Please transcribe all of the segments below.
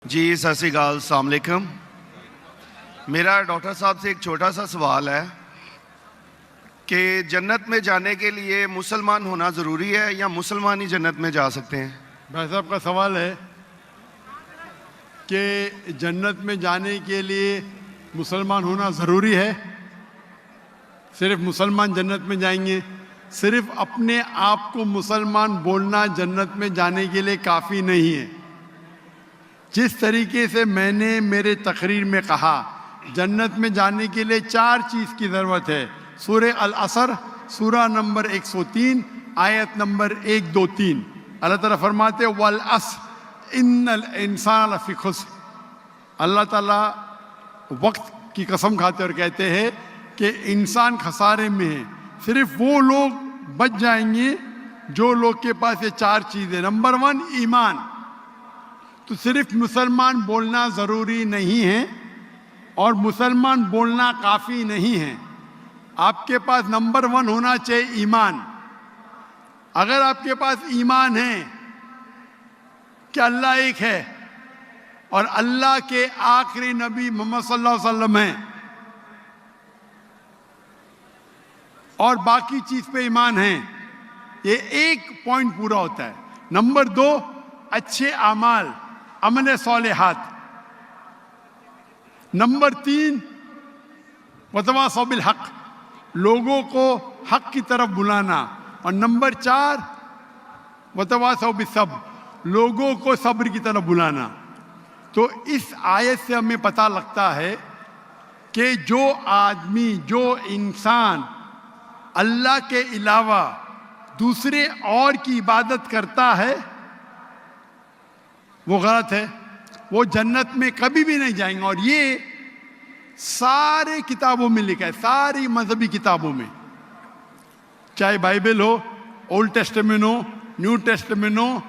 जी सत श्री अकाल, अस्सलाम वालेकुम। मेरा डॉक्टर साहब से एक छोटा सा सवाल है कि जन्नत में जाने के लिए मुसलमान होना ज़रूरी है या मुसलमान ही जन्नत में जा सकते हैं? भाई साहब का सवाल है कि जन्नत में जाने के लिए मुसलमान होना ज़रूरी है? सिर्फ मुसलमान जन्नत में जाएंगे? सिर्फ अपने आप को मुसलमान बोलना जन्नत में जाने के लिए काफ़ी नहीं है। जिस तरीके से मैंने मेरे तकरीर में कहा, जन्नत में जाने के लिए 4 चीज़ की ज़रूरत है। सूरह अल असर, सूरा नंबर 103, आयत नंबर 1, 2, 3। अल्लाह ताला फरमाते वल अस्र इन्नल इंसान लफी खुस्र। अल्लाह ताला वक्त की कसम खाते और कहते हैं कि इंसान खसारे में है। सिर्फ वो लोग बच जाएंगे जो लोग के पास ये 4 चीज़ें। नंबर 1 ईमान। तो सिर्फ मुसलमान बोलना ज़रूरी नहीं है और मुसलमान बोलना काफ़ी नहीं है। आपके पास नंबर 1 होना चाहिए ईमान। अगर आपके पास ईमान है कि अल्लाह एक है और अल्लाह के आखिरी नबी मोहम्मद सल्लल्लाहु अलैहि वसल्लम हैं और बाकी चीज़ पे ईमान है, ये एक पॉइंट पूरा होता है। नंबर 2 अच्छे आमाल, अमल सालिहात। नंबर 3 वतवासौ बिल हक, लोगों को हक की तरफ बुलाना। और नंबर 4 वतवासौ बिस्सब्र, लोगों को सब्र की तरफ बुलाना। तो इस आयत से हमें पता लगता है कि जो आदमी, जो इंसान अल्लाह के अलावा दूसरे और की इबादत करता है वो गलत है, वो जन्नत में कभी भी नहीं जाएंगे। और ये सारे किताबों में लिखा है, सारी मजहबी किताबों में, चाहे बाइबल हो, ओल्ड टेस्टामेंट हो, न्यू टेस्टामेंट हो,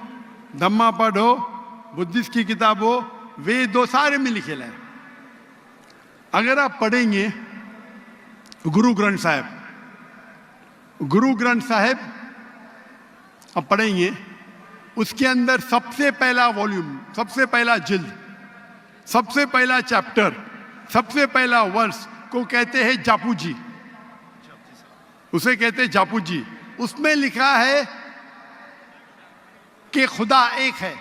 धम्मापद हो, बुद्धिस्ट की किताब हो, वेद हो, सारे में लिखेला है। अगर आप पढ़ेंगे गुरु ग्रंथ साहिब, गुरु ग्रंथ साहिब आप पढ़ेंगे, उसके अंदर सबसे पहला वॉल्यूम, सबसे पहला जिल्द, सबसे पहला चैप्टर, सबसे पहला वर्ष को कहते हैं जापू जी, उसे कहते हैं जापू जी। उसमें लिखा है कि खुदा एक है,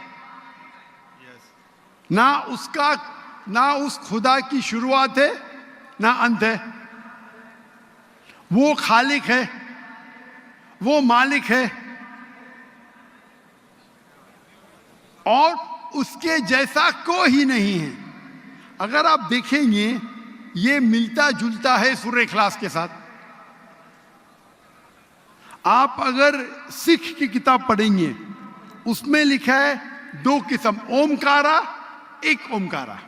ना उस खुदा की शुरुआत है ना अंत है। वो खालिक है, वो मालिक है और उसके जैसा कोई ही नहीं है। अगर आप देखेंगे ये मिलता जुलता है सूरह इखलास के साथ। आप अगर सिख की किताब पढ़ेंगे उसमें लिखा है 2 किस्म, ओमकारा, एक ओमकारा।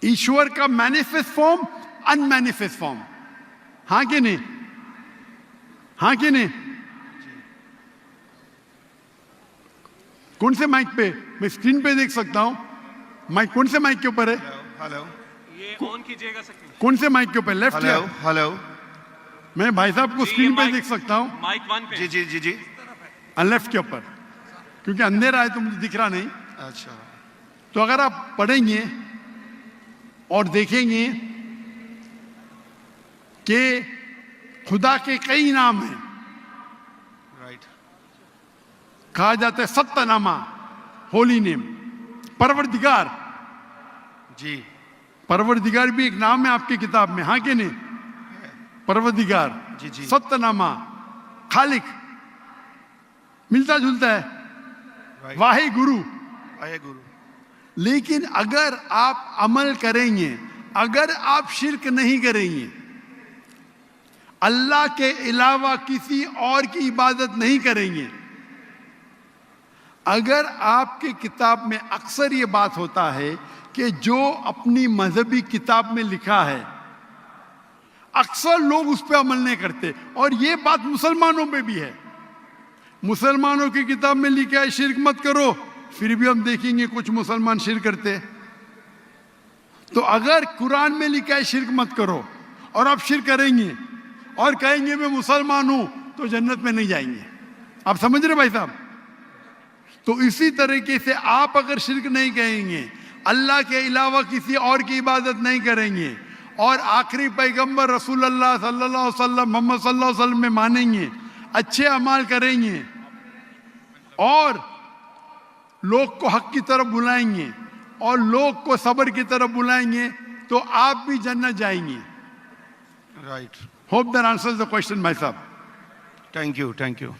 ईश्वर का मैनिफेस्ट फॉर्म, अनमैनिफेस्ट फॉर्म। हाँ कि नहीं? हाँ कि नहीं? कौन से माइक पे? मैं स्क्रीन पे देख सकता हूं। माइक कौन से माइक के ऊपर है? हेलो, ये ऑन कीजिएगा सर। कौन से माइक के ऊपर? लेफ्ट या? हेलो, मैं भाई साहब को स्क्रीन पे देख सकता हूं। माइक 1 पे। जी जी जी जी। लेफ्ट के ऊपर, क्योंकि अंधेरा है तो मुझे दिख रहा नहीं। अच्छा, तो अगर आप पढ़ेंगे और देखेंगे कि खुदा के कई नाम हैं। राइट। कहा जाता है सत्तनामा, होली नेम, परवरदिगार। जी, परवरदिगार भी एक नाम है आपकी किताब में, हाँ कि नहीं? परवरदिगार, जी जी। सत्तनामा, खालिक, मिलता जुलता है। राइट। वाहे गुरु। आए गुरु। लेकिन अगर आप अमल करेंगे, अगर आप शिर्क नहीं करेंगे, अल्लाह के अलावा किसी और की इबादत नहीं करेंगे, अगर आपके किताब में अक्सर ये बात होता है कि जो अपनी मजहबी किताब में लिखा है अक्सर लोग उस पर अमल नहीं करते। और ये बात मुसलमानों में भी है। मुसलमानों की किताब में लिखा है शिर्क मत करो, फिर भी हम देखेंगे कुछ मुसलमान शिर्क करते। तो अगर कुरान में लिखा है शिर्क मत करो और आप शिर्क करेंगे और कहेंगे मैं मुसलमान हूं, तो जन्नत में नहीं जाएंगे। आप समझ रहे भाई साहब? तो इसी तरीके से आप अगर शिर्क नहीं कहेंगे, अल्लाह के अलावा किसी और की इबादत नहीं करेंगे और आखिरी पैगंबर रसूल अल्लाह सल्लल्लाहु अलैहि वसल्लम मोहम्मद सल्लल्लाहु अलैहि वसल्लम में मानेंगे, अच्छे अमाल करेंगे और लोग को हक की तरफ बुलाएंगे और लोग को सब्र की तरफ बुलाएंगे, तो आप भी जन्नत जाएंगे। Right, hope that answers the question भाई साहब। Thank you.